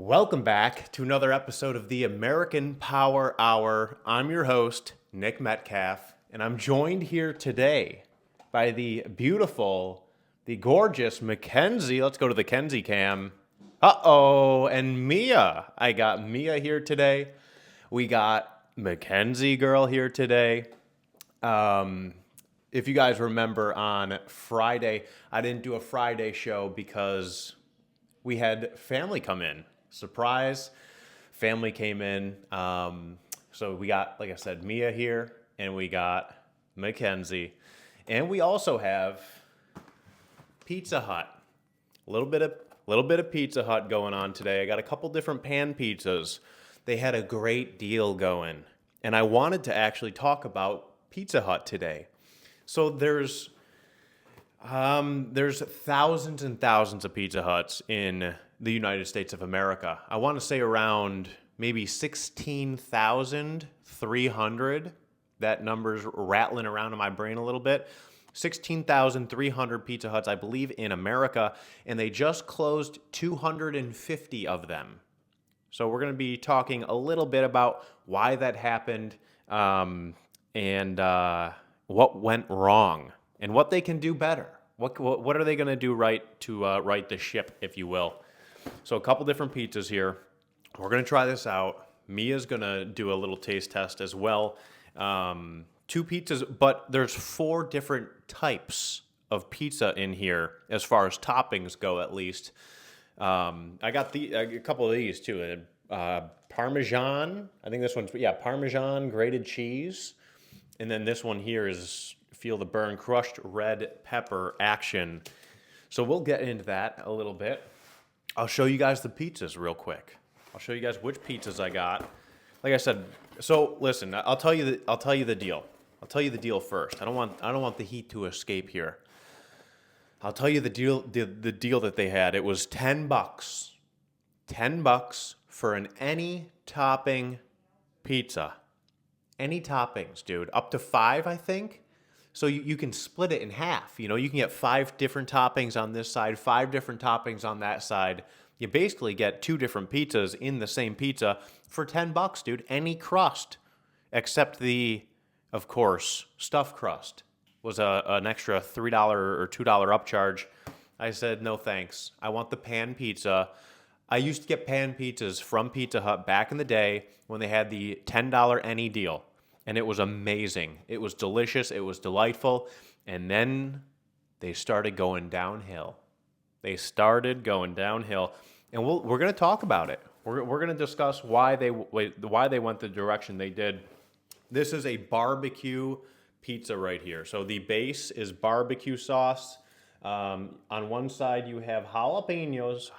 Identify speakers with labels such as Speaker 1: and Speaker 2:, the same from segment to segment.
Speaker 1: Welcome back to another episode of the American Power Hour. I'm your host, Nick Metcalf, and I'm joined here today by the beautiful, the gorgeous Mackenzie. Let's go to the Kenzie cam. Uh-oh, and Mia. I got Mia here today. We got Mackenzie girl here today. If you guys remember on Friday, I didn't do a Friday show because we had family come in. Surprise, family came in. So we got, like I said, Mia here, and we got Mackenzie. And we also have Pizza Hut. A little bit of Pizza Hut going on today. I got a couple different pan pizzas. They had a great deal going. And I wanted to actually talk about Pizza Hut today. So there's thousands and thousands of Pizza Huts in the United States of America. I want to say around maybe 16,300. That number's rattling around in my brain a little bit. 16,300 Pizza Huts, I believe, in America, and they just closed 250 of them. So we're going to be talking a little bit about why that happened and what went wrong and what they can do better. What are they going to do right to right the ship, if you will? So a couple different pizzas here. We're going to try this out. Mia's going to do a little taste test as well. Two pizzas, but there's 4 different types of pizza in here as far as toppings go, at least. I got a couple of these too. Parmesan. I think this one's, Parmesan grated cheese. And then this one here is Feel the Burn crushed red pepper action. So we'll get into that a little bit. I'll show you guys the pizzas real quick. I'll show you guys which pizzas I got. Like I said, so listen, I'll tell you the deal. I'll tell you the deal first. I don't want the heat to escape here. I'll tell you the deal that they had. It was $10. $10 for an any topping pizza. Any toppings, dude. Up to 5, I think. So you can split it in half. You know, you can get 5 different toppings on this side, 5 different toppings on that side. You basically get 2 different pizzas in the same pizza for $10, dude. Any crust, except the, of course, stuffed crust was an extra $3 or $2 upcharge. I said, no thanks. I want the pan pizza. I used to get pan pizzas from Pizza Hut back in the day when they had the $10 any deal. And it was amazing. It was delicious. It was delightful. And then they started going downhill. And we're going to talk about it. We're going to discuss why they went the direction they did. This is a barbecue pizza right here. So the base is barbecue sauce. On one side you have jalapenos.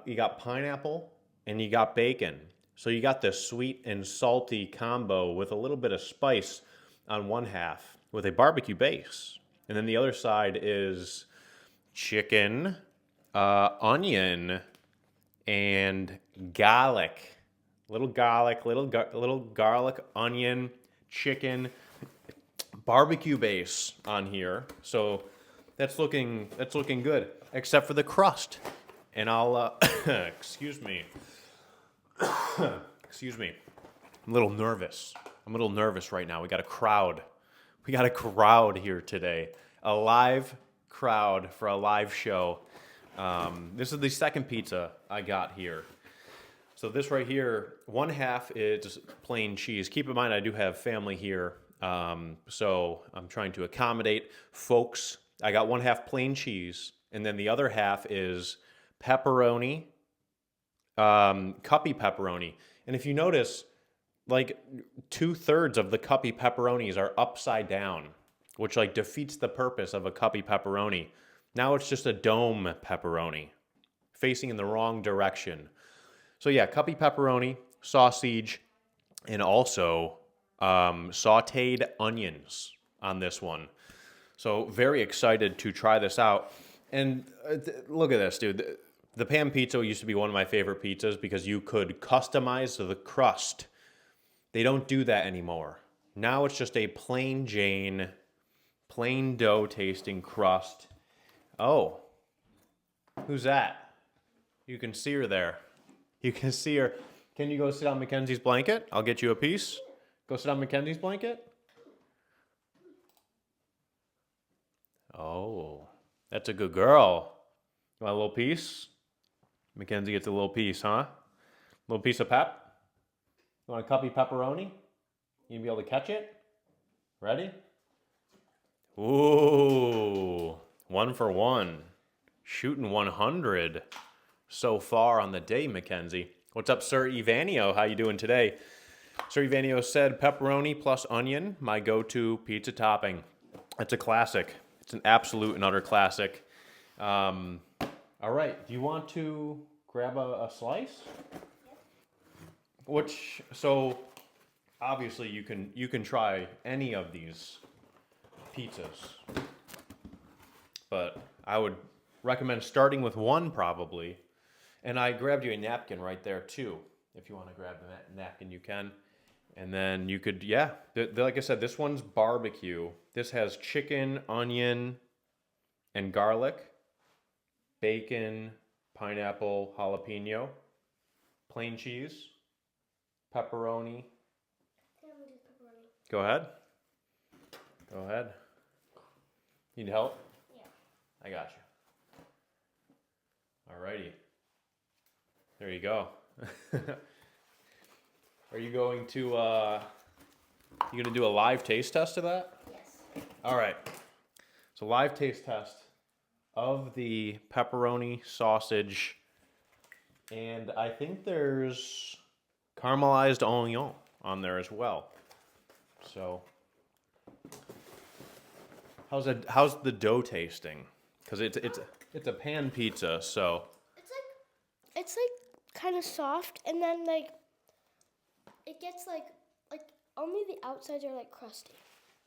Speaker 1: You got pineapple and you got bacon. So you got this sweet and salty combo with a little bit of spice on one half with a barbecue base. And then the other side is chicken, onion, and garlic. Little garlic, onion, chicken, barbecue base on here. So that's looking good, except for the crust. And I'll excuse me. Excuse me. I'm a little nervous right now. We got a crowd here today. A live crowd for a live show. This is the second pizza I got here. So this right here, one half is plain cheese. Keep in mind I do have family here, so I'm trying to accommodate folks. I got one half plain cheese, and then the other half is pepperoni, cuppy pepperoni. And if you notice, like 2/3 of the cuppy pepperonis are upside down, which like defeats the purpose of a cuppy pepperoni. Now it's just a dome pepperoni facing in the wrong direction. So yeah, cuppy pepperoni, sausage, and also sauteed onions on this one. So very excited to try this out. And look at this, dude. The pan pizza used to be one of my favorite pizzas because you could customize the crust. They don't do that anymore. Now it's just a plain Jane, plain dough tasting crust. Oh, who's that? You can see her there. You can see her. Can you go sit on Mackenzie's blanket? I'll get you a piece. Go sit on Mackenzie's blanket. Oh, that's a good girl. You want a little piece? Mackenzie gets a little piece, huh? A little piece of pep? You want a cuppy pepperoni? You gonna be able to catch it? Ready? Ooh, 1 for 1. Shooting 100 so far on the day, Mackenzie. What's up, Sir Ivanio? How you doing today? Sir Ivanio said pepperoni plus onion, my go-to pizza topping. It's a classic. It's an absolute and utter classic. All right, do you want to grab a slice? So obviously you can try any of these pizzas, but I would recommend starting with one probably. And I grabbed you a napkin right there too. If you want to grab the napkin, you can. And then you could, yeah, like I said, this one's barbecue. This has chicken, onion, and garlic, bacon, pineapple, jalapeno, plain cheese, pepperoni. Go ahead. Go ahead. Need help?
Speaker 2: Yeah.
Speaker 1: I got you. Alrighty. There you go. Are you going to do a live taste test of that?
Speaker 2: Yes.
Speaker 1: All right. So live taste test of the pepperoni sausage, and I think there's caramelized onion on there as well. So how's the dough tasting? Because it's a pan pizza, so
Speaker 2: It's like kind of soft, and then like it gets like only the outsides are like crusty.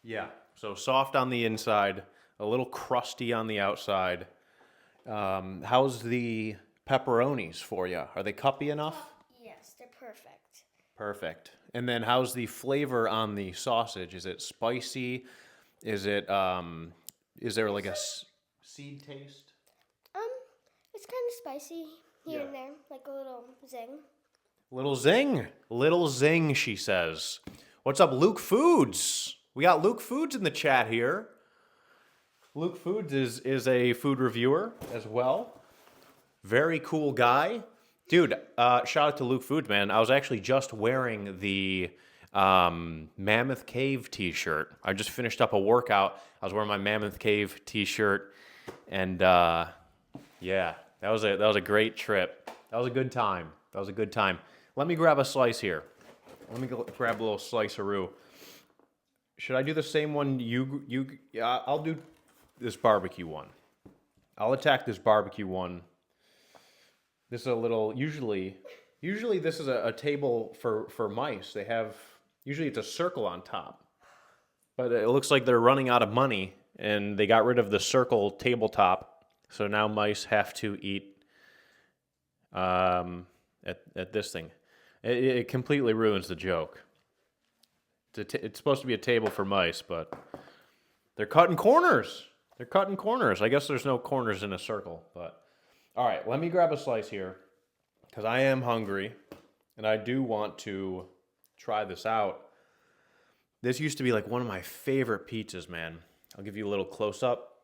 Speaker 1: yeah. So soft on the inside, a little crusty on the outside. How's the pepperonis for you? Are they cuppy enough?
Speaker 2: Yes, they're perfect.
Speaker 1: Perfect. And then how's the flavor on the sausage? Is it spicy? Is there like a seed taste?
Speaker 2: It's kind of spicy here
Speaker 1: Yeah.
Speaker 2: and there, like a little zing.
Speaker 1: Little zing. Little zing, she says. What's up, Luke Foods? We got Luke Foods in the chat here. Luke Foods is a food reviewer as well. Very cool guy. Dude, shout out to Luke Foods, man. I was actually just wearing the Mammoth Cave t-shirt. I just finished up a workout. I was wearing my Mammoth Cave t-shirt, and yeah, that was a great trip. That was a good time. That was a good time. Let me grab a slice here. Let me grab a little slice-a-roo. Should I do the same one? I'll do this barbecue one. I'll attack this barbecue one. This is a little, usually this is a table for mice. Usually it's a circle on top. But it looks like they're running out of money, and they got rid of the circle tabletop. So now mice have to eat at this thing. It completely ruins the joke. It's supposed to be a table for mice, but they're cutting corners. They're cutting corners. I guess there's no corners in a circle, but all right, let me grab a slice here because I am hungry and I do want to try this out. This used to be like one of my favorite pizzas, man. I'll give you a little close up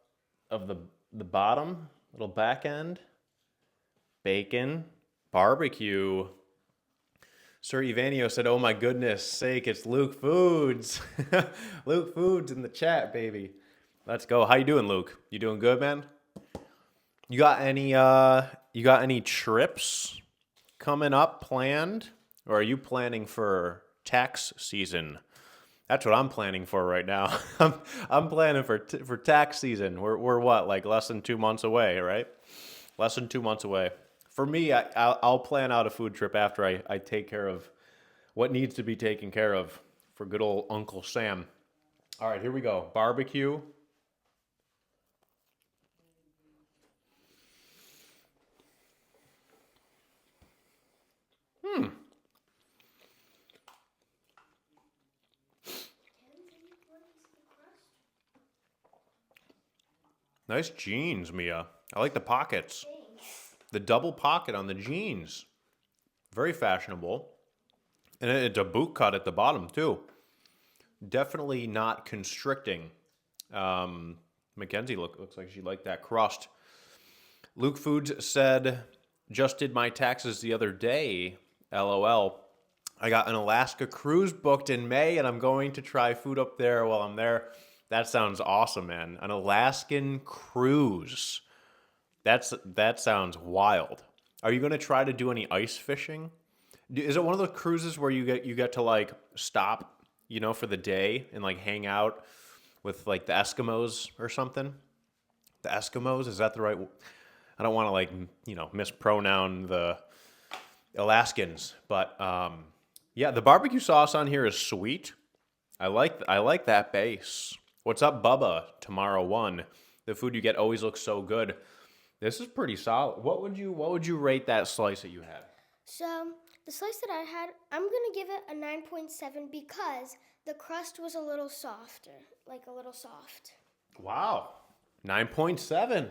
Speaker 1: of the bottom, little back end, bacon, barbecue. Sir Ivanio said, "Oh my goodness sake, it's Luke Foods." Luke Foods in the chat, baby. Let's go. How you doing, Luke? You doing good, man? You got any trips coming up planned? Or are you planning for tax season? That's what I'm planning for right now. I'm planning for tax season. We're what, like less than 2 months away, right? Less than 2 months away. For me, I'll plan out a food trip after I take care of what needs to be taken care of for good old Uncle Sam. All right, here we go. Barbecue. Nice jeans, Mia. I like the pockets.
Speaker 2: Thanks.
Speaker 1: The double pocket on the jeans. Very fashionable. And it's a boot cut at the bottom, too. Definitely not constricting. Mackenzie looks like she liked that crust. Luke Foods said, just did my taxes the other day. LOL. I got an Alaska cruise booked in May, and I'm going to try food up there while I'm there. That sounds awesome, man. An Alaskan cruise. That sounds wild. Are you going to try to do any ice fishing? Is it one of those cruises where you get to like stop, for the day and like hang out with like the Eskimos or something? The Eskimos, is that the right? I don't want to like, mispronoun the Alaskans, but yeah, the barbecue sauce on here is sweet. I like that base. What's up, Bubba? Tomorrow one. The food you get always looks so good. This is pretty solid. What would you rate that slice that you had?
Speaker 2: So the slice that I had, I'm gonna give it a 9.7 because the crust was a little softer, like a little soft.
Speaker 1: Wow, 9.7.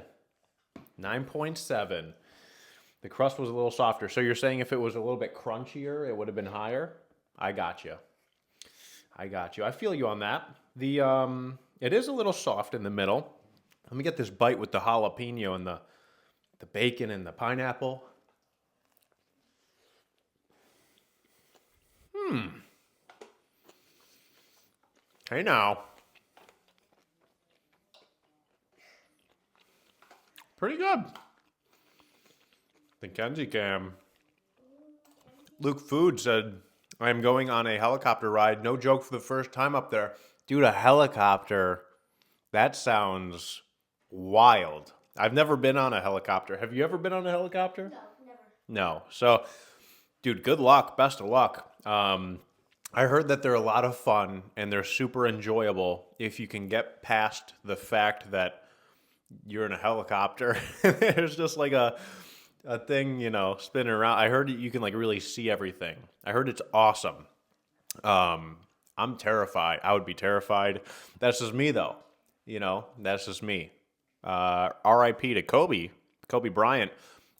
Speaker 1: 9.7. The crust was a little softer. So you're saying if it was a little bit crunchier, it would have been higher? I got you. I feel you on that. It is a little soft in the middle. Let me get this bite with the jalapeno and the bacon and the pineapple. Hey now. Pretty good. The Kenzie cam. Luke Food said, I am going on a helicopter ride. No joke, for the first time up there. Dude, a helicopter. That sounds wild. I've never been on a helicopter. Have you ever been on a helicopter?
Speaker 2: No, never.
Speaker 1: No. So, dude, good luck. Best of luck. I heard that they're a lot of fun and they're super enjoyable if you can get past the fact that you're in a helicopter. There's just like a thing, spinning around. I heard you can like really see everything. I heard it's awesome. I'm terrified. I would be terrified. That's just me though. That's just me. R.I.P. to Kobe Bryant.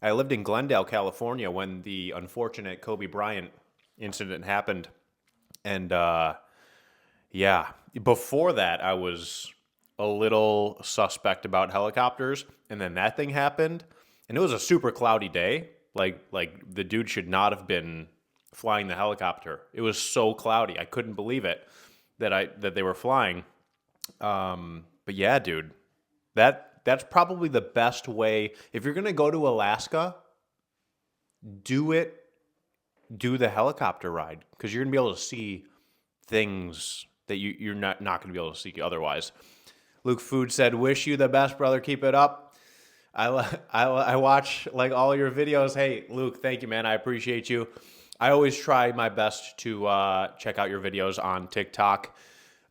Speaker 1: I lived in Glendale, California when the unfortunate Kobe Bryant incident happened. And yeah, before that, I was a little suspect about helicopters. And then that thing happened. And it was a super cloudy day. Like the dude should not have been flying the helicopter. It was so cloudy. I couldn't believe it that they were flying. But yeah, dude, that's probably the best way. If you're going to go to Alaska, do the helicopter ride, because you're going to be able to see things that you're not going to be able to see otherwise. Luke Food said, wish you the best, brother. Keep it up. I watch like all your videos. Hey, Luke, thank you, man. I appreciate you. I always try my best to check out your videos on TikTok.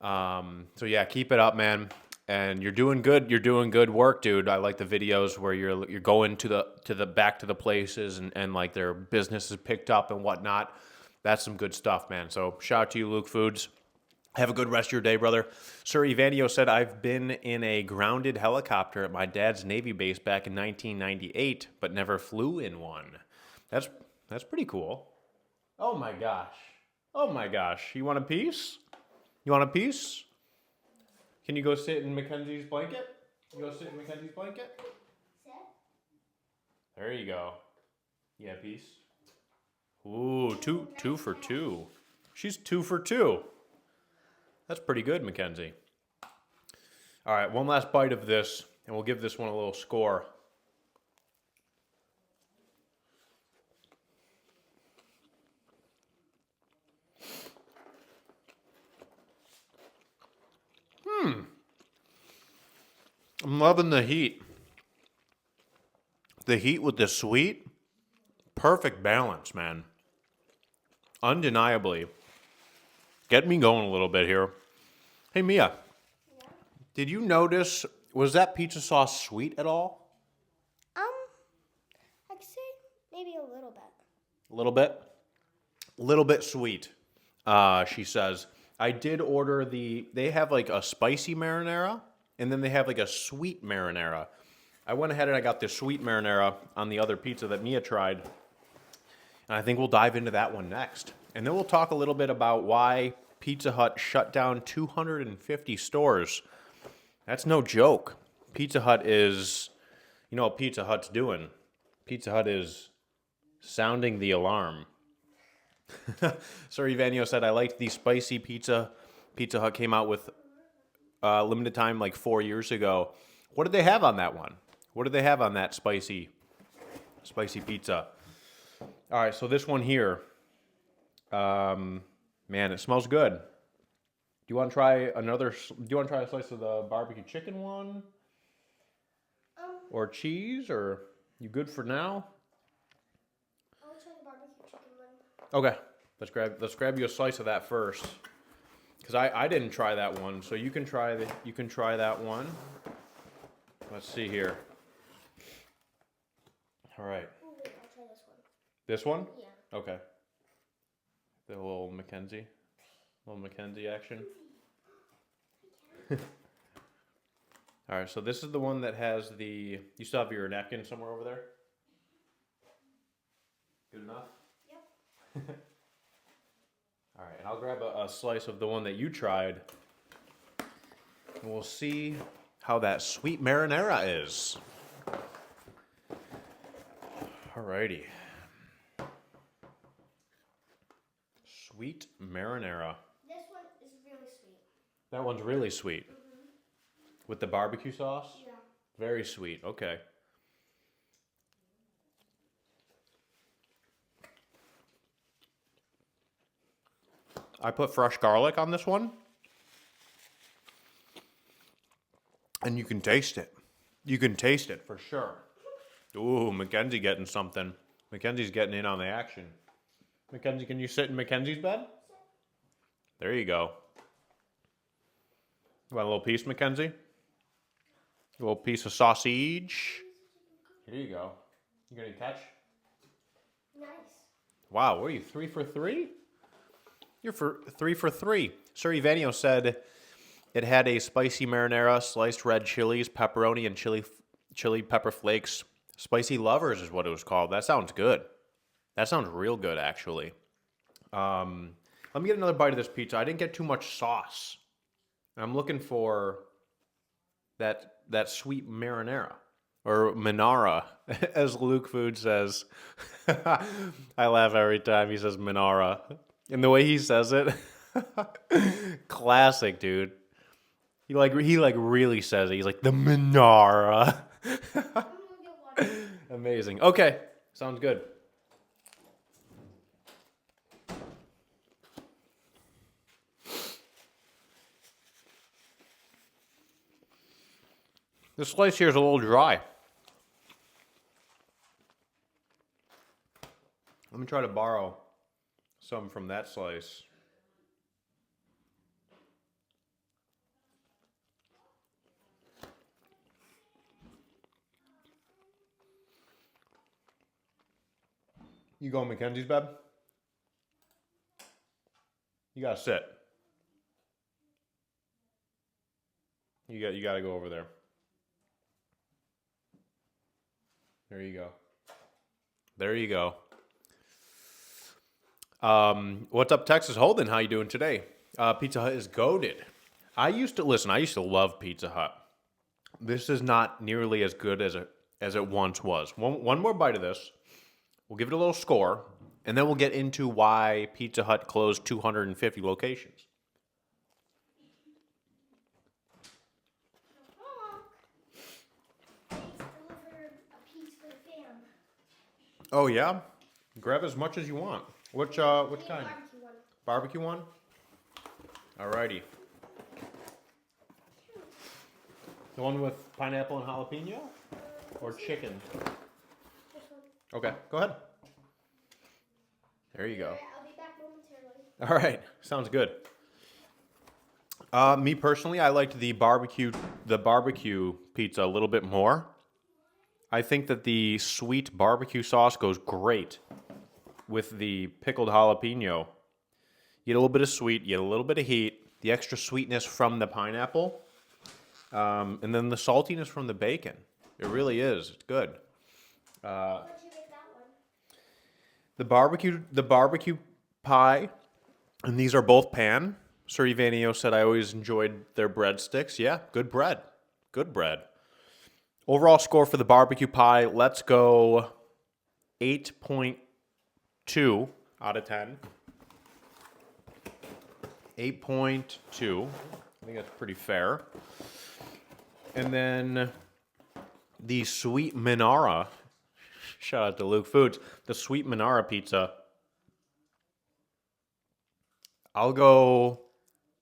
Speaker 1: So yeah, keep it up, man. And you're doing good. You're doing good work, dude. I like the videos where you're going to the back to the places and like their business is picked up and whatnot. That's some good stuff, man. So shout out to you, Luke Foods. Have a good rest of your day, brother. Sir Evanio said, I've been in a grounded helicopter at my dad's Navy base back in 1998, but never flew in one. That's pretty cool. Oh my gosh. Oh my gosh. You want a piece? You want a piece? Can you go sit in Mackenzie's blanket? You go sit in Mackenzie's blanket? There you go. Yeah, piece. Ooh, two for two. She's 2 for 2. That's pretty good, Mackenzie. All right, one last bite of this, and we'll give this one a little score. I'm loving the heat. The heat with the sweet, perfect balance, man. Undeniably. Get me going a little bit here. Hey, Mia.
Speaker 2: Yeah.
Speaker 1: Did you notice, was that pizza sauce sweet at all?
Speaker 2: I'd say maybe a little bit.
Speaker 1: A little bit? A little bit sweet, she says. I did order they have like a spicy marinara, and then they have like a sweet marinara. I went ahead and I got the sweet marinara on the other pizza that Mia tried. And I think we'll dive into that one next. And then we'll talk a little bit about why Pizza Hut shut down 250 stores. That's no joke. Pizza Hut is, you know what Pizza Hut's doing? Pizza Hut is sounding the alarm. Sir Ivanio said, I liked the spicy pizza. Pizza Hut came out with limited time like 4 years ago. What did they have on that one? What did they have on that spicy pizza? All right, so this one here, man, it smells good. Do you want to try a slice of the barbecue chicken one? Or cheese, or you good for now?
Speaker 2: I'll try the barbecue chicken one.
Speaker 1: Okay, let's grab you a slice of that first. Because I didn't try that one, so you can try that one. Let's see here. All right.
Speaker 2: Oh, wait, I'll try this one.
Speaker 1: This one?
Speaker 2: Yeah.
Speaker 1: Okay. The little Mackenzie action. All right, so this is the one that has the. You still have your napkin somewhere over there? Good enough?
Speaker 2: Yep.
Speaker 1: All right, and I'll grab a slice of the one that you tried. And we'll see how that sweet marinara is. Alrighty. Sweet marinara.
Speaker 2: This one is really sweet.
Speaker 1: That one's really sweet. With the barbecue sauce?
Speaker 2: Yeah.
Speaker 1: Very sweet. Okay. I put fresh garlic on this one. And you can taste it. You can taste it for sure. Ooh, Mackenzie getting something. Mackenzie's getting in on the action. Mackenzie, can you sit in Mackenzie's bed? There you go. You want a little piece, Mackenzie? A little piece of sausage. Here you go. You gonna catch?
Speaker 2: Nice.
Speaker 1: Wow, what are you, 3 for 3? You're 3 for 3. Sir Ivanio said it had a spicy marinara, sliced red chilies, pepperoni, and chili pepper flakes. Spicy lovers is what it was called. That sounds good. That sounds real good, actually. Let me get another bite of this pizza. I didn't get too much sauce. I'm looking for that sweet marinara. Or Minara, as Luke Food says. I laugh every time he says Minara. And the way he says it, classic, dude. He really says it. He's like, the Minara. Amazing. Okay, sounds good. This slice here is a little dry. Let me try to borrow some from that slice. You go in Mackenzie's bed? You gotta sit. You gotta go over there. There you go. There you go. What's up, Texas Holden? How you doing today? Pizza Hut is goated. I used to love Pizza Hut. This is not nearly as good as it once was. One more bite of this. We'll give it a little score, and then we'll get into why Pizza Hut closed 250 locations. Oh yeah? Grab as much as you want. Which kind?
Speaker 2: Barbecue one.
Speaker 1: Barbecue one? Alrighty. The one with pineapple and jalapeno? Or chicken?
Speaker 2: This one.
Speaker 1: Okay, go ahead. There you go.
Speaker 2: Alright, I'll be back momentarily.
Speaker 1: Alright, sounds good. Me personally, I liked the barbecue pizza a little bit more. I think that the sweet barbecue sauce goes great with the pickled jalapeno. You get a little bit of sweet, you get a little bit of heat, the extra sweetness from the pineapple, and then the saltiness from the bacon. It really is. It's good.
Speaker 2: How would you make that one?
Speaker 1: The barbecue pie, and these are both pan. Sir Ivanio said I always enjoyed their breadsticks. Yeah, good bread. Good bread. Overall score for the barbecue pie, let's go 8.2 out of 10. 8.2. I think that's pretty fair. And then the Sweet Minara, shout out to Luke Foods, the Sweet Minara pizza, I'll go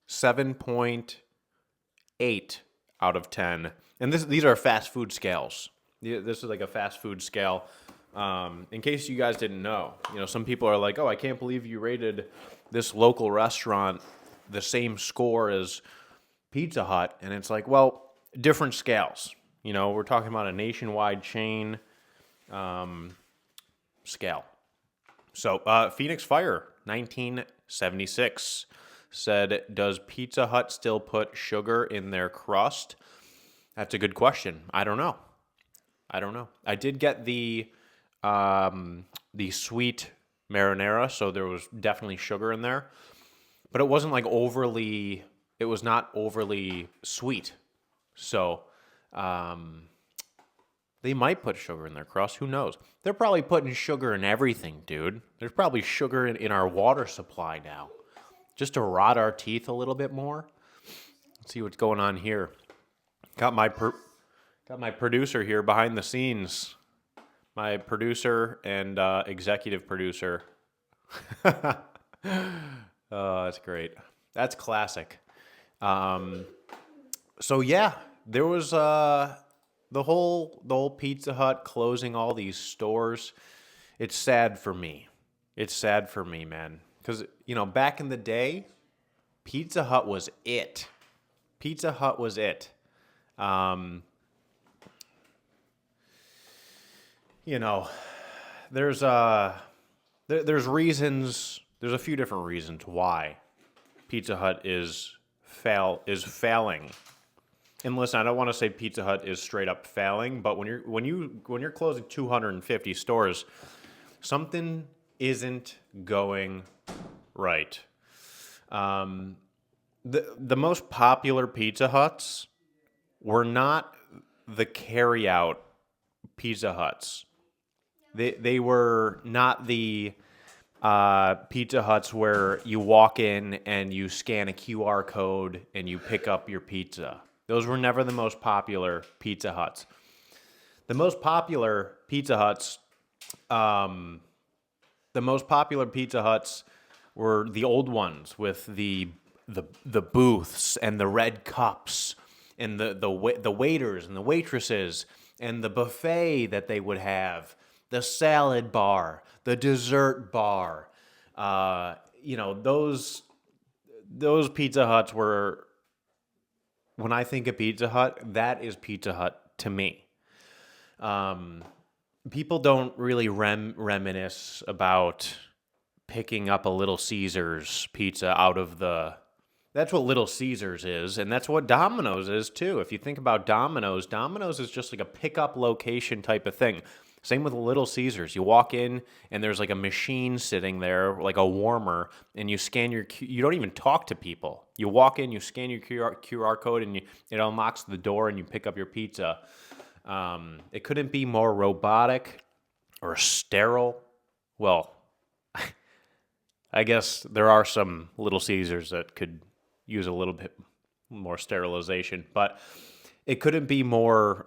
Speaker 1: 7.8 out of 10. And these are fast food scales. This is like a fast food scale. In case you guys didn't know, some people are like, oh, I can't believe you rated this local restaurant the same score as Pizza Hut. And it's like, well, different scales. We're talking about a nationwide chain scale. So Phoenix Fire, 1976, said, does Pizza Hut still put sugar in their crust? That's a good question. I don't know. I did get the sweet marinara, so there was definitely sugar in there. But it wasn't like it was not overly sweet. So they might put sugar in their crust. Who knows? They're probably putting sugar in everything, dude. There's probably sugar in our water supply now. Just to rot our teeth a little bit more. Let's see what's going on here. Got my producer here behind the scenes. My producer and executive producer. Oh, that's great. That's classic. So yeah, there was the whole Pizza Hut closing all these stores. It's sad for me. It's sad for me, man. Because, back in the day, Pizza Hut was it. Pizza Hut was it. There's reasons. There's a few different reasons why Pizza Hut is failing. And listen, I don't want to say Pizza Hut is straight up failing, but when you're closing 250 stores, something isn't going right. The most popular Pizza Huts were not the carryout Pizza Huts. They were not the Pizza Huts where you walk in and you scan a QR code and you pick up your pizza. Those were never the most popular Pizza Huts. The most popular Pizza Huts, were the old ones with the booths and the red cups and the waiters and the waitresses and the buffet that they would have, the salad bar, the dessert bar. Those Pizza Huts were. When I think of Pizza Hut, that is Pizza Hut to me. People don't really reminisce about picking up a Little Caesars pizza out of the... That's what Little Caesars is, and that's what Domino's is too. If you think about Domino's is just like a pickup location type of thing. Same with Little Caesars. You walk in, and there's like a machine sitting there, like a warmer, and you scan you don't even talk to people. You walk in, you scan your QR code, and it unlocks the door, and you pick up your pizza. It couldn't be more robotic or sterile. Well, I guess there are some Little Caesars that could use a little bit more sterilization, but it couldn't be more...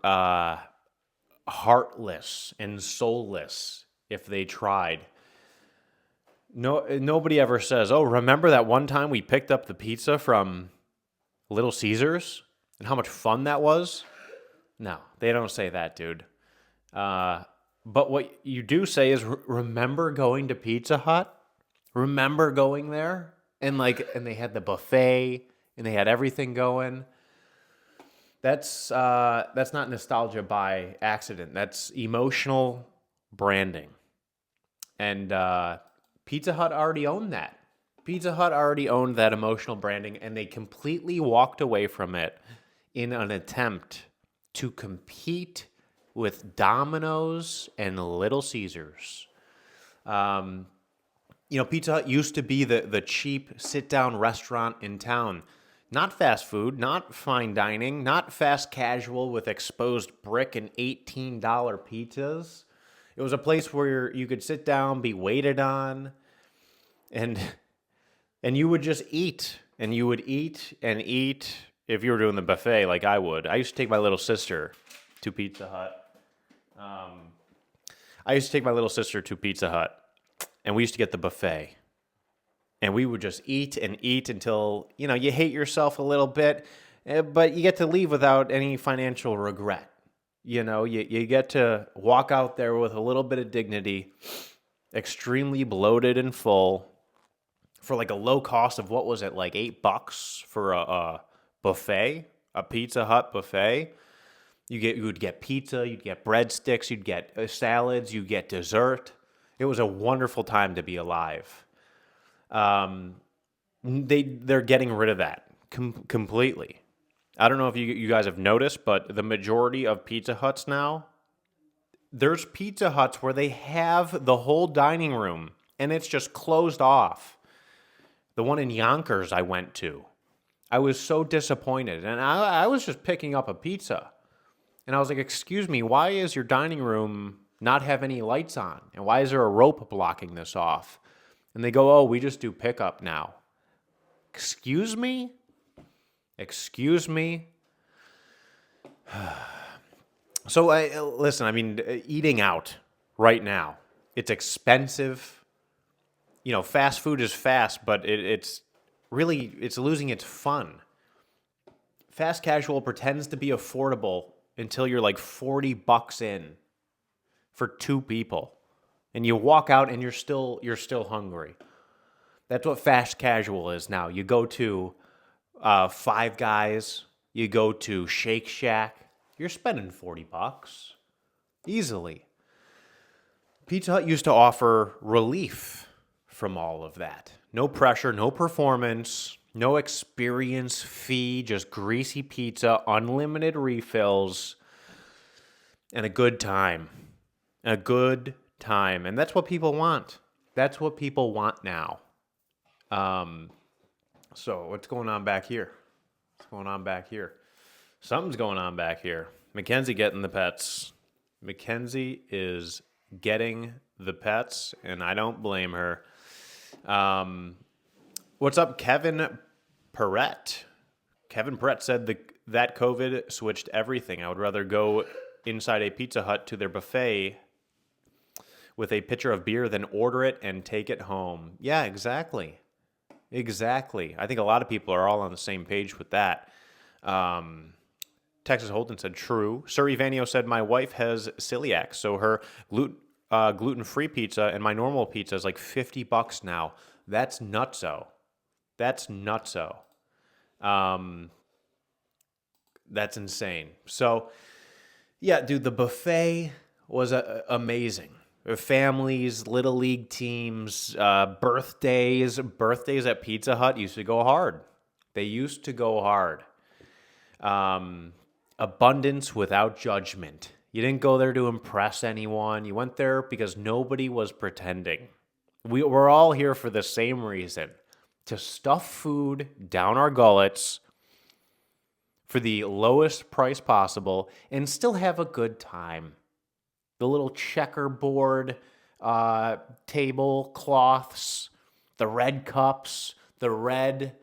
Speaker 1: heartless and soulless if they tried. Nobody ever says, oh, remember that one time we picked up the pizza from Little Caesars and how much fun that was? No, they don't say that, dude. But what you do say is, remember going to Pizza Hut? Remember going there? And they had the buffet and they had everything going. That's not nostalgia by accident. That's emotional branding. And Pizza Hut already owned that. Pizza Hut already owned that emotional branding, and they completely walked away from it in an attempt to compete with Domino's and Little Caesars. Pizza Hut used to be the cheap sit-down restaurant in town. Not fast food, not fine dining, not fast casual with exposed brick and $18 pizzas. It was a place where you could sit down, be waited on, and and you would just eat. And you would eat and eat if you were doing the buffet like I would. I used to take my little sister to Pizza Hut. And we used to get the buffet. And we would just eat and eat until, you hate yourself a little bit, but you get to leave without any financial regret. You get to walk out there with a little bit of dignity, extremely bloated and full, for like a low cost of, what was it, like $8 for a buffet, a Pizza Hut buffet. You would get pizza, you'd get breadsticks, you'd get salads, you'd get dessert. It was a wonderful time to be alive. They're getting rid of that completely. I don't know if you guys have noticed, but the majority of Pizza Huts now, there's Pizza Huts where they have the whole dining room and it's just closed off. The one in Yonkers I went to, I was so disappointed, and I was just picking up a pizza. And I was like, excuse me, why is your dining room not have any lights on? And why is there a rope blocking this off? And they go, oh, we just do pickup now. Excuse me? Excuse me? So, listen, eating out right now, it's expensive. Fast food is fast, but it's losing its fun. Fast casual pretends to be affordable until you're like $40 in for two people, and you walk out and you're still hungry. That's what fast casual is now. You go to Five Guys, you go to Shake Shack, you're spending $40 easily. Pizza Hut used to offer relief from all of that. No pressure, no performance, no experience fee, just greasy pizza, unlimited refills, and a good time. A good time. And that's what people want. That's what people want now. So what's going on back here? Something's going on back here. Mackenzie getting the pets. Mackenzie is getting the pets, and I don't blame her. What's up, Kevin Perrette? Kevin Perrette said that COVID switched everything. I would rather go inside a Pizza Hut to their buffet with a pitcher of beer than order it and take it home. Yeah, exactly. I think a lot of people are all on the same page with that. Texas Holden said, true. Sir Ivanio said, my wife has celiac, so her gluten-free pizza and my normal pizza is like $50 now. That's nutso. That's insane. So, yeah, dude, the buffet was amazing. Families, little league teams, birthdays at Pizza Hut used to go hard. They used to go hard. Abundance without judgment. You didn't go there to impress anyone. You went there because nobody was pretending. We're all here for the same reason. To stuff food down our gullets for the lowest price possible and still have a good time. The little checkerboard tablecloths, the red cups, the red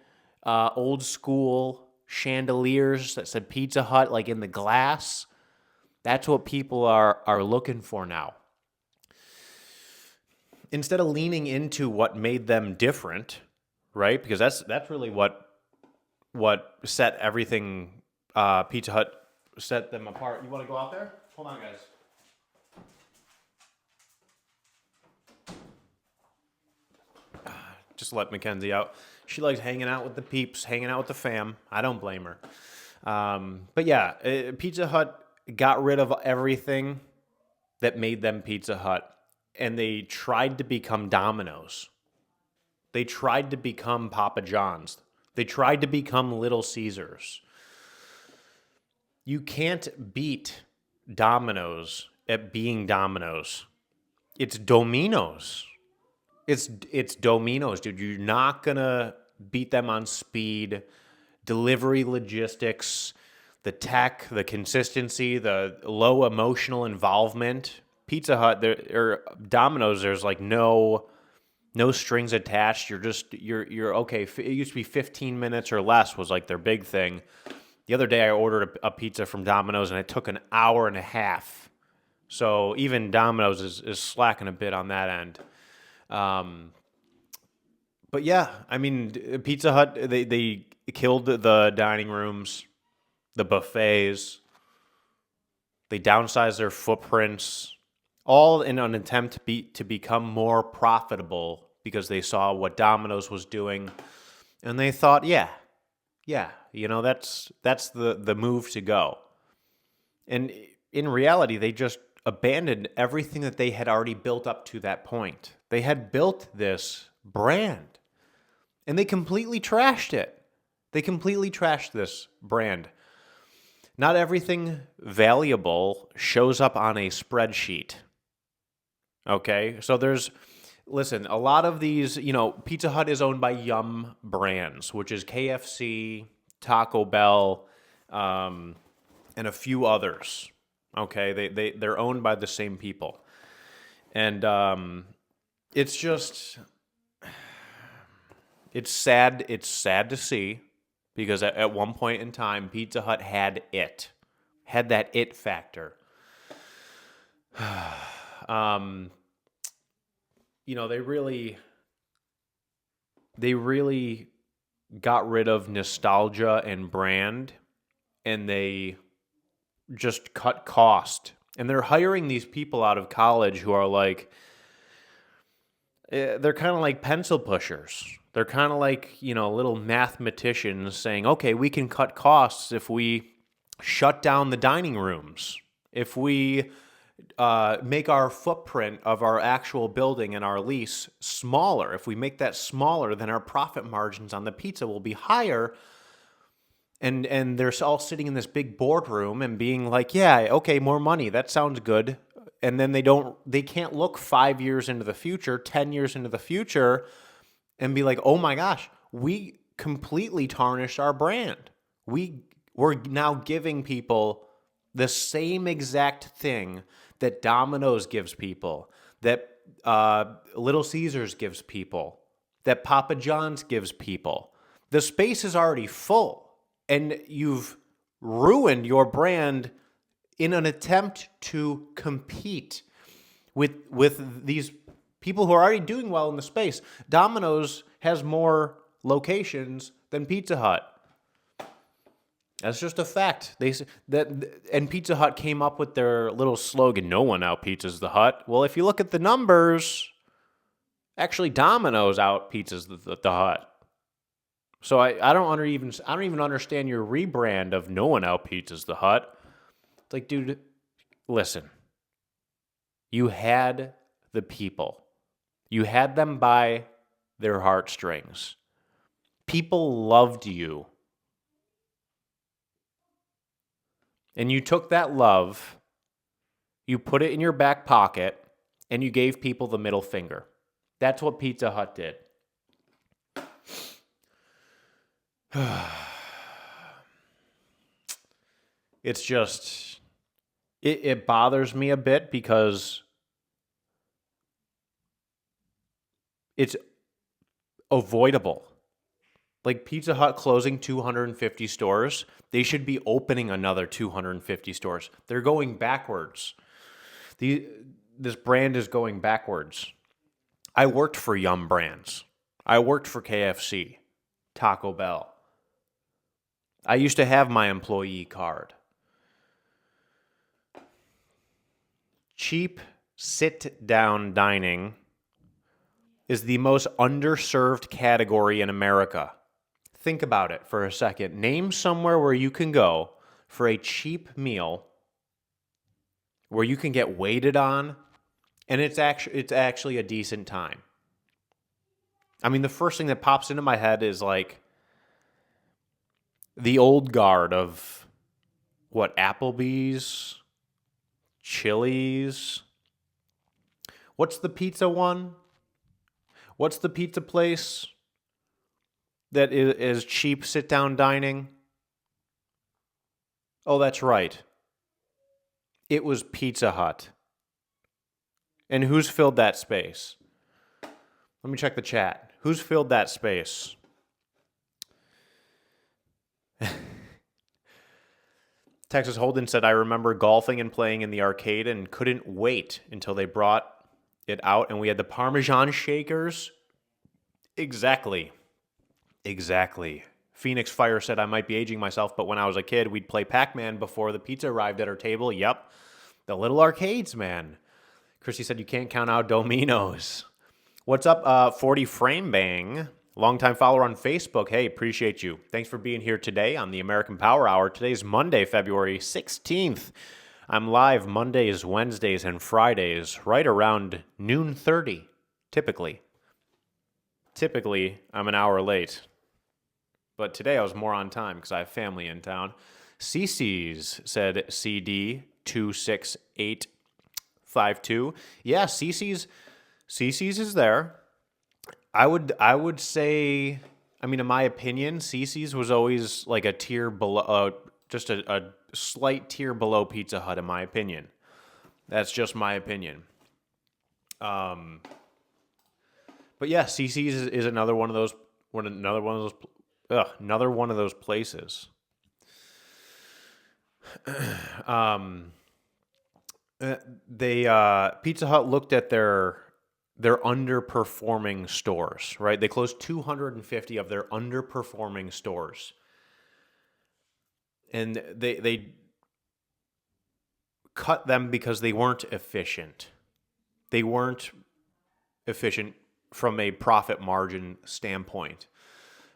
Speaker 1: old school chandeliers that said Pizza Hut like in the glass. That's what people are looking for now. Instead of leaning into what made them different, right? Because that's really what set everything Pizza Hut set them apart. You want to go out there? Hold on, guys. Just let Mackenzie out. She likes hanging out with the peeps, hanging out with the fam. I don't blame her. But yeah, Pizza Hut got rid of everything that made them Pizza Hut, and they tried to become Domino's. They tried to become Papa John's. They tried to become Little Caesars. You can't beat Domino's at being Domino's. It's Domino's. It's Domino's, dude. You're not gonna beat them on speed, delivery logistics, the tech, the consistency, the low emotional involvement. Pizza Hut or Domino's, there's like no strings attached. You're okay. It used to be 15 minutes or less was like their big thing. The other day I ordered a pizza from Domino's and it took an hour and a half. So even Domino's is slacking a bit on that end. But yeah, I mean, Pizza Hut, they killed the dining rooms, the buffets. They downsized their footprints, all in an attempt to become more profitable because they saw what Domino's was doing. And they thought, yeah, that's the move to go. And in reality, they just abandoned everything that they had already built up to that point. They had built this brand, and they completely trashed it. They completely trashed this brand. Not everything valuable shows up on a spreadsheet. Okay? So listen, a lot of these, Pizza Hut is owned by Yum Brands, which is KFC, Taco Bell, and a few others. Okay? They're owned by the same people. And it's sad. It's sad to see because at one point in time, Pizza Hut had that it factor. They really got rid of nostalgia and brand, and they just cut cost. And they're hiring these people out of college who are like, they're kind of like pencil pushers. They're kind of like, little mathematicians saying, okay, we can cut costs if we shut down the dining rooms, if we make our footprint of our actual building and our lease smaller. If we make that smaller, then our profit margins on the pizza will be higher. And they're all sitting in this big boardroom and being like, yeah, okay, more money. That sounds good. And then they can't look 5 years into the future, 10 years into the future and be like, oh my gosh, we completely tarnished our brand. We're now giving people the same exact thing that Domino's gives people, that Little Caesars gives people, that Papa John's gives people. The space is already full, and you've ruined your brand in an attempt to compete with these people who are already doing well in the space. Domino's has more locations than Pizza Hut. That's just a fact. And Pizza Hut came up with their little slogan, "No one out-pizzas the Hut." Well, if you look at the numbers, actually Domino's out-pizzas the Hut. So I don't even understand your rebrand of "No one out-pizzas the Hut." It's like, dude, listen. You had the people. You had them by their heartstrings. People loved you. And you took that love, you put it in your back pocket, and you gave people the middle finger. That's what Pizza Hut did. It's just, it bothers me a bit because it's avoidable. Like Pizza Hut closing 250 stores, they should be opening another 250 stores. They're going backwards. This brand is going backwards. I worked for Yum Brands. I worked for KFC, Taco Bell. I used to have my employee card. Cheap sit-down dining is the most underserved category in America. Think about it for a second. Name somewhere where you can go for a cheap meal where you can get waited on and it's actually a decent time. I mean, the first thing that pops into my head is like the old guard of Applebee's, Chili's. What's the pizza one? What's the pizza place that is cheap sit-down dining? Oh, that's right. It was Pizza Hut. And who's filled that space? Let me check the chat. Who's filled that space? Texas Holden said, I remember golfing and playing in the arcade and couldn't wait until they brought it out and we had the Parmesan shakers. Exactly. Phoenix Fire said, I might be aging myself, but when I was a kid, we'd play Pac-Man before the pizza arrived at our table. Yep. The little arcades, man. Christy said, you can't count out Domino's. What's up, 40 Frame Bang? Longtime follower on Facebook. Hey, appreciate you. Thanks for being here today on the American Power Hour. Today's Monday, February 16th. I'm live Mondays, Wednesdays, and Fridays right around noon 30, typically. Typically, I'm an hour late. But today I was more on time because I have family in town. CC's said CD 26852. Yeah, CC's is there. I would say, I mean, in my opinion, CC's was always like a tier below, just a slight tier below Pizza Hut, in my opinion. That's just my opinion. But yeah, CC's is another one of those places. Pizza Hut looked at their underperforming stores, right? They closed 250 of their underperforming stores. And they cut them because they weren't efficient. They weren't efficient from a profit margin standpoint.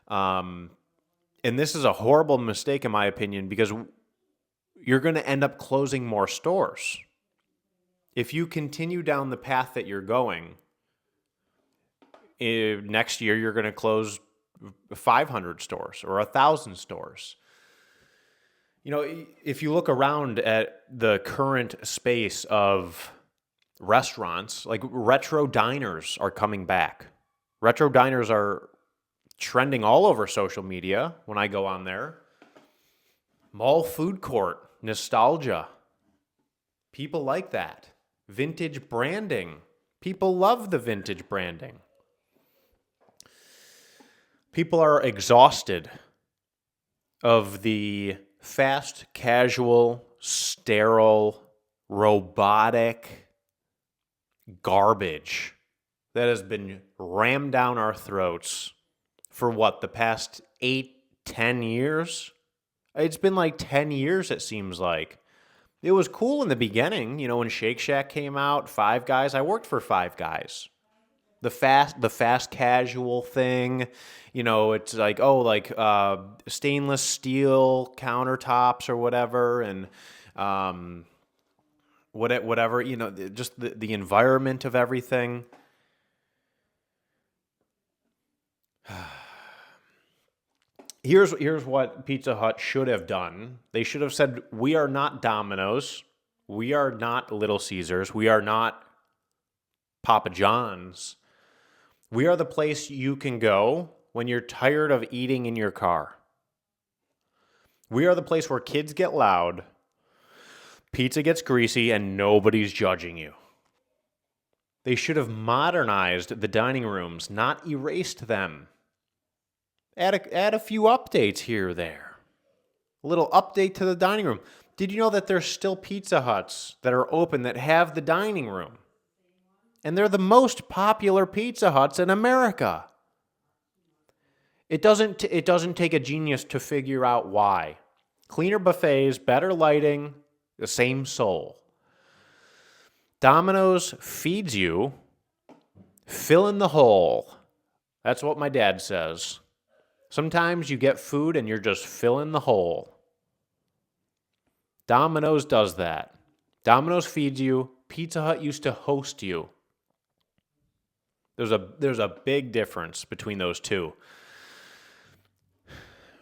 Speaker 1: And this is a horrible mistake, in my opinion, because you're going to end up closing more stores. If you continue down the path that you're going, next year you're going to close 500 stores or 1,000 stores. You know, if you look around at the current space of restaurants, like retro diners are coming back. Retro diners are trending all over social media when I go on there. Mall food court, nostalgia. People like that. Vintage branding. People love the vintage branding. People are exhausted of the fast, casual, sterile, robotic garbage that has been rammed down our throats for what, the past 8-10 years? It's been like 10 years, it seems like. It was cool in the beginning, you know, when Shake Shack came out, Five Guys. I worked for Five Guys. The fast casual thing, you know, it's like, stainless steel countertops or whatever, and whatever, you know, just the environment of everything. Here's what Pizza Hut should have done. They should have said, we are not Domino's. We are not Little Caesars. We are not Papa John's. We are the place you can go when you're tired of eating in your car. We are the place where kids get loud, pizza gets greasy, and nobody's judging you. They should have modernized the dining rooms, not erased them. Add a few updates here or there. A little update to the dining room. Did you know that there's still Pizza Huts that are open that have the dining room? And they're the most popular Pizza Huts in America. It doesn't take a genius to figure out why. Cleaner buffets, better lighting, the same soul. Domino's feeds you, fill in the hole. That's what my dad says. Sometimes you get food and you're just filling the hole. Domino's does that. Domino's feeds you. Pizza Hut used to host you. There's a big difference between those two.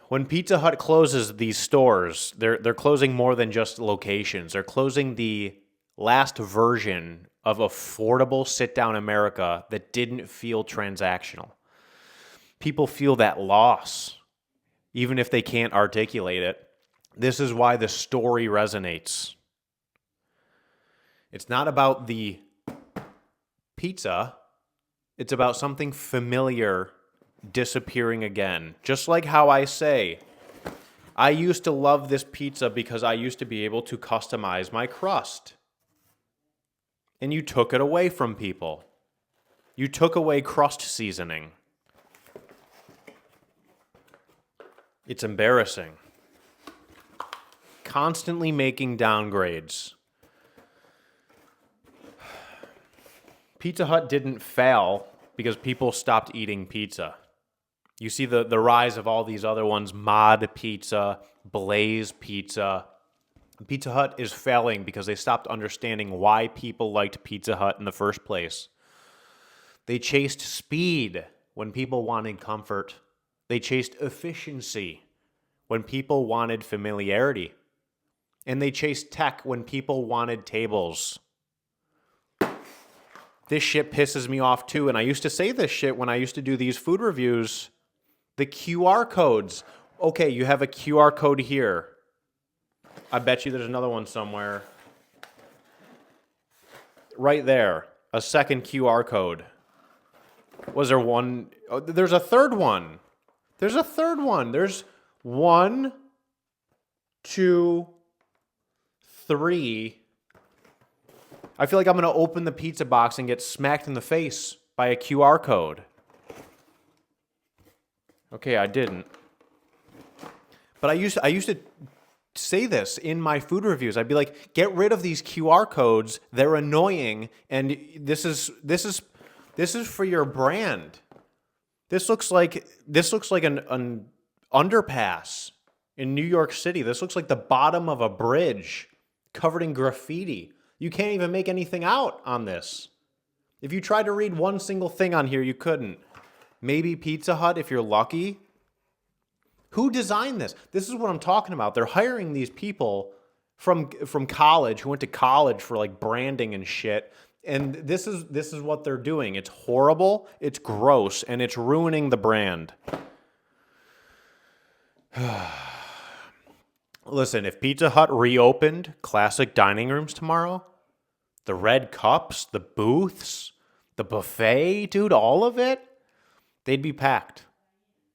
Speaker 1: When Pizza Hut closes these stores, they're closing more than just locations. They're closing the last version of affordable sit-down America that didn't feel transactional. People feel that loss, even if they can't articulate it. This is why the story resonates. It's not about the pizza. It's about something familiar disappearing again. Just like how I say, I used to love this pizza because I used to be able to customize my crust. And you took it away from people. You took away crust seasoning. It's embarrassing. Constantly making downgrades. Pizza Hut didn't fail because people stopped eating pizza. You see the rise of all these other ones, Mod Pizza, Blaze Pizza. Pizza Hut is failing because they stopped understanding why people liked Pizza Hut in the first place. They chased speed when people wanted comfort. They chased efficiency when people wanted familiarity. And they chased tech when people wanted tables. This shit pisses me off too, and I used to say this shit when I used to do these food reviews. The QR codes. Okay, you have a QR code here. I bet you there's another one somewhere. Right there. A second QR code. Was there one? Oh, there's a third one. There's a third one. There's 1, 2, 3. I feel like I'm going to open the pizza box and get smacked in the face by a QR code. Okay, I didn't. But I used to say this in my food reviews. I'd be like, get rid of these QR codes. They're annoying, and this is for your brand. This looks like an underpass in New York City. This looks like the bottom of a bridge covered in graffiti. You can't even make anything out on this. If you tried to read one single thing on here, you couldn't. Maybe Pizza Hut if you're lucky. Who designed this? This is what I'm talking about. They're hiring these people from college who went to college for like branding and shit. And this is what they're doing. It's horrible, it's gross, and it's ruining the brand. Listen, if Pizza Hut reopened classic dining rooms tomorrow, the red cups, the booths, the buffet, dude, all of it, they'd be packed.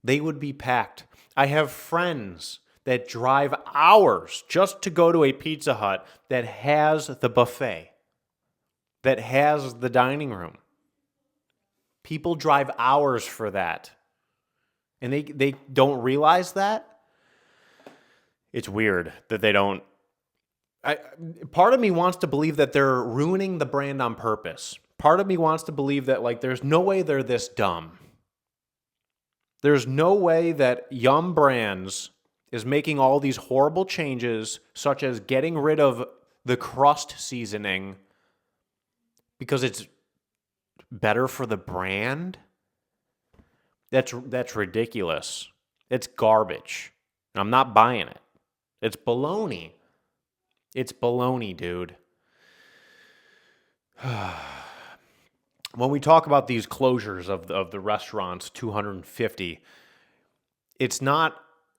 Speaker 1: They would be packed. I have friends that drive hours just to go to a Pizza Hut that has the buffet, that has the dining room. People drive hours for that. And they don't realize that. It's weird that they don't. Part of me wants to believe that they're ruining the brand on purpose. Part of me wants to believe that like there's no way they're this dumb. There's no way that Yum Brands is making all these horrible changes, such as getting rid of the crust seasoning because it's better for the brand. That's ridiculous. It's garbage. I'm not buying it. It's baloney. It's baloney, dude. When we talk about these closures of the restaurants, 250, it's not,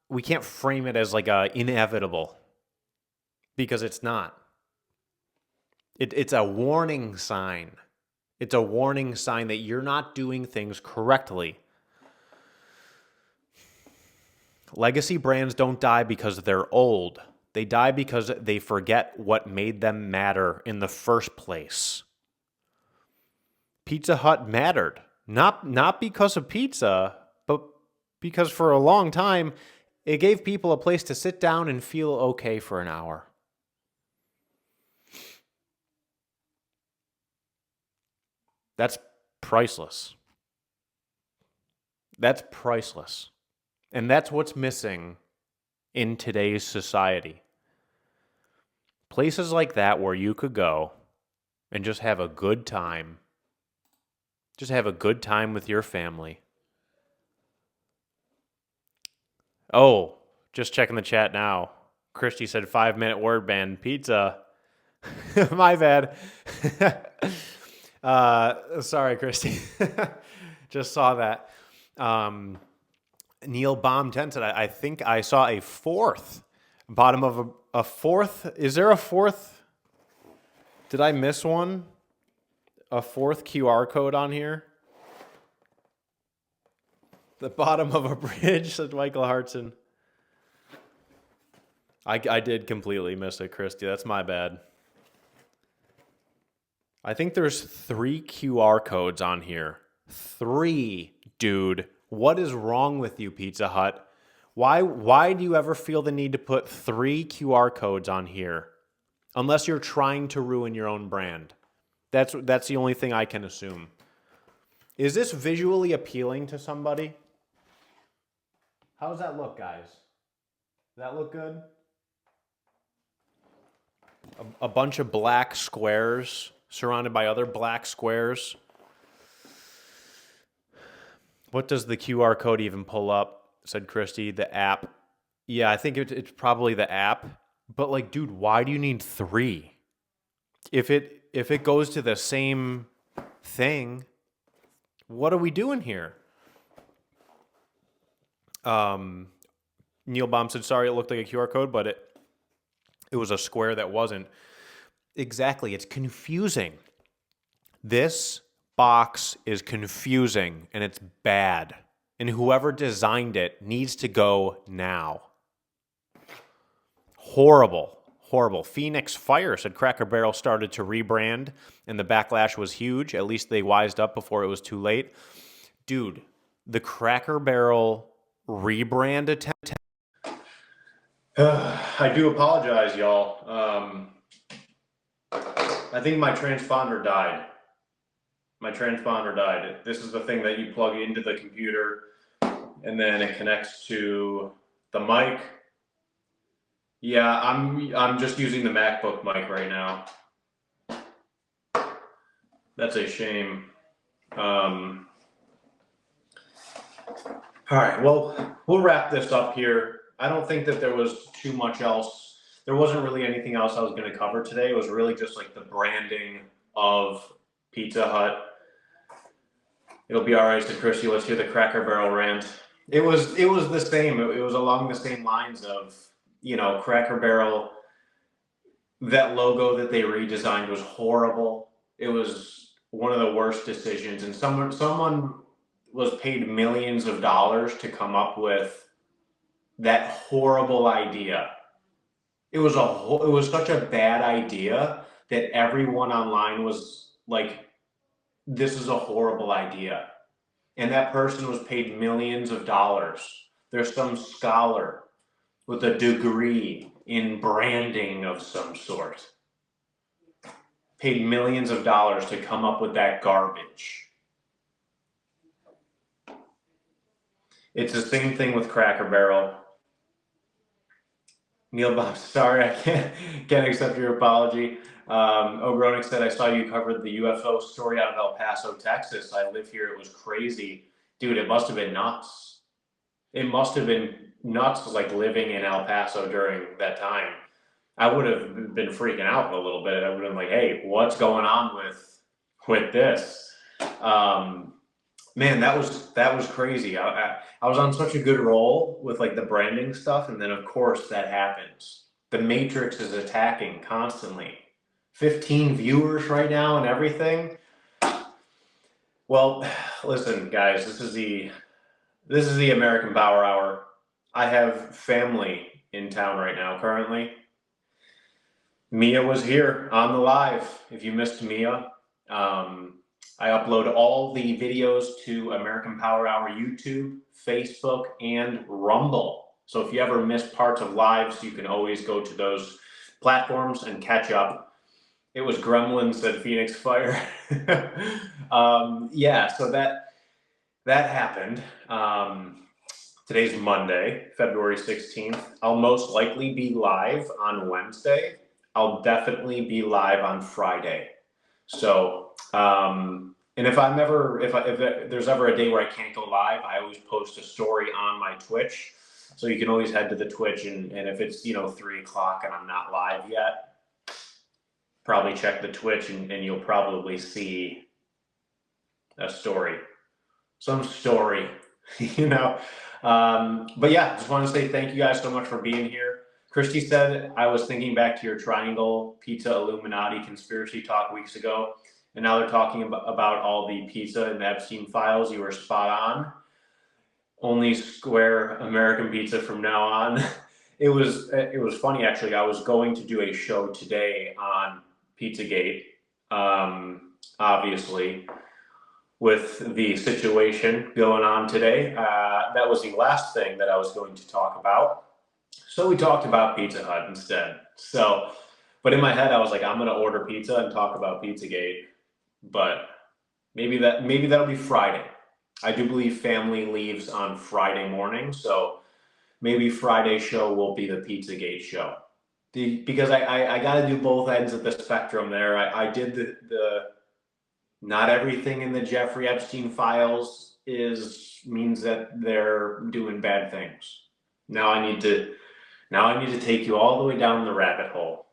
Speaker 1: we can't frame it as like a inevitable, because it's not. It's a warning sign. It's a warning sign that you're not doing things correctly. Legacy brands don't die because they're old. They die because they forget what made them matter in the first place. Pizza Hut mattered. Not because of pizza, but because for a long time, it gave people a place to sit down and feel okay for an hour. That's priceless. That's priceless. And that's what's missing in today's society. Places like that where you could go and just have a good time. Just have a good time with your family. Oh, just checking the chat now. Christy said 5-minute word ban pizza. My bad. Sorry, Christy. Just saw that. Neil Baum 10 said, I think I saw a fourth. Bottom of a fourth. Is there a fourth? Did I miss one? A fourth QR code on here? The bottom of a bridge, said Michael Hartson. I did completely miss it, Christy. That's my bad. I think there's 3 QR codes on here. 3, dude. What is wrong with you, Pizza Hut? Why do you ever feel the need to put 3 QR codes on here? Unless you're trying to ruin your own brand. That's the only thing I can assume. Is this visually appealing to somebody? How does that look, guys? Does that look good? A bunch of black squares surrounded by other black squares. What does the QR code even pull up? Said Christy. The app. Yeah, I think it's probably the app. But like, dude, why do you need 3? If it goes to the same thing, what are we doing here? Neil Baum said, sorry, it looked like a QR code, but it was a square that wasn't. Exactly, it's confusing. This box is confusing, and it's bad. And whoever designed it needs to go now. Horrible, horrible. Phoenix Fire said Cracker Barrel started to rebrand, and the backlash was huge. At least they wised up before it was too late. Dude, the Cracker Barrel rebrand attempt. I do apologize, y'all. I think my transponder died. This is the thing that you plug into the computer, and then it connects to the mic. Yeah, I'm just using the MacBook mic right now. That's a shame. All right, well, we'll wrap this up here. I don't think that there was too much else. There wasn't really anything else I was going to cover today. It was really just like the branding of Pizza Hut. It'll be all right, said Christy. Let's hear the Cracker Barrel rant. It was the same. It was along the same lines of, Cracker Barrel. That logo that they redesigned was horrible. It was one of the worst decisions, and someone was paid millions of dollars to come up with that horrible idea. It was such a bad idea that everyone online was like, this is a horrible idea. And that person was paid millions of dollars. There's some scholar with a degree in branding of some sort. Paid millions of dollars to come up with that garbage. It's the same thing with Cracker Barrel. Neil Bob, sorry, I can't accept your apology. Ogronic said, I saw you covered the UFO story out of El Paso, Texas. I live here. It was crazy. Dude, it must have been nuts. It must have been nuts, like living in El Paso during that time. I would have been freaking out a little bit. I would have been like, hey, what's going on with this? Man, that was crazy. I was on such a good roll with like the branding stuff, and then of course that happens. The Matrix is attacking constantly. 15 viewers right now and everything. Well, listen, guys, this is the American Power Hour. I have family in town right now currently. Mia was here on the live. If you missed Mia, I upload all the videos to American Power Hour YouTube, Facebook, and Rumble. So if you ever miss parts of lives, you can always go to those platforms and catch up. It was Gremlins, said Phoenix Fire. Yeah, so that happened. Today's Monday, February 16th. I'll most likely be live on Wednesday. I'll definitely be live on Friday. So, and if there's ever a day where I can't go live, I always post a story on my Twitch. So you can always head to the Twitch, and if it's 3 o'clock and I'm not live yet, probably check the Twitch and you'll probably see a story, some story, you know. But yeah, just want to say thank you guys so much for being here. Christy said, I was thinking back to your triangle pizza Illuminati conspiracy talk weeks ago, and now they're talking about all the pizza and the Epstein files. You were spot on. Only square American pizza from now on. It was funny actually. I was going to do a show today on Pizzagate, obviously with the situation going on today. That was the last thing that I was going to talk about. So we talked about Pizza Hut instead. So, but in my head, I was like, I'm going to order pizza and talk about Pizzagate. But maybe that'll be Friday. I do believe family leaves on Friday morning. So maybe Friday show will be the Pizzagate show. Because I got to do both ends of the spectrum there. I did the not everything in the Jeffrey Epstein files means that they're doing bad things. Now I need to take you all the way down the rabbit hole.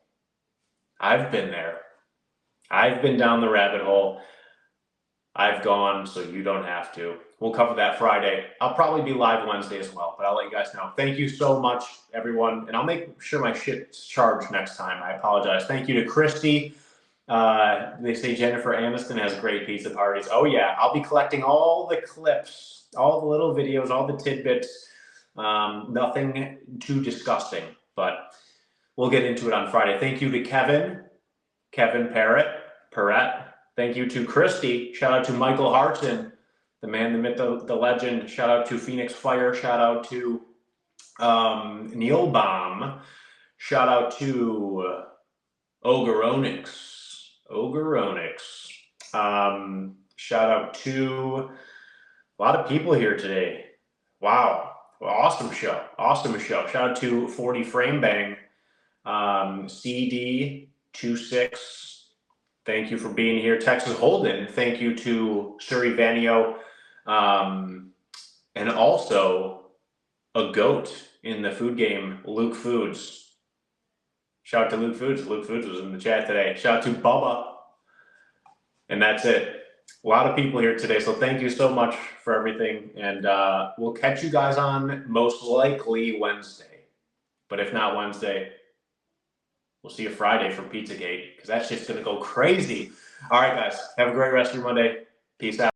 Speaker 1: I've been there. I've been down the rabbit hole. I've gone, so you don't have to. We'll cover that Friday. I'll probably be live Wednesday as well, but I'll let you guys know. Thank you so much, everyone. And I'll make sure my shit's charged next time. I apologize. Thank you to Christy. They say Jennifer Aniston has great pizza parties. Oh yeah, I'll be collecting all the clips, all the little videos, all the tidbits. Nothing too disgusting, but we'll get into it on Friday. Thank you to Kevin Perrett. Thank you to Christy. Shout out to Michael Hartson, the man, the myth, the legend. Shout out to Phoenix Fire. Shout out to Neil Baum. Shout out to Ogeronix. Shout out to a lot of people here today. Wow. Well, awesome show. Shout out to 40 Frame Bang. CD26. Thank you for being here. Texas Holden. Thank you to Suri Vanio. And also a goat in the food game, Luke Foods. Shout out to Luke Foods. Luke Foods was in the chat today. Shout out to Bubba. And that's it. A lot of people here today. So thank you so much for everything. And we'll catch you guys on most likely Wednesday. But if not Wednesday, we'll see you Friday for Pizzagate because that shit's going to go crazy. All right, guys. Have a great rest of your Monday. Peace out.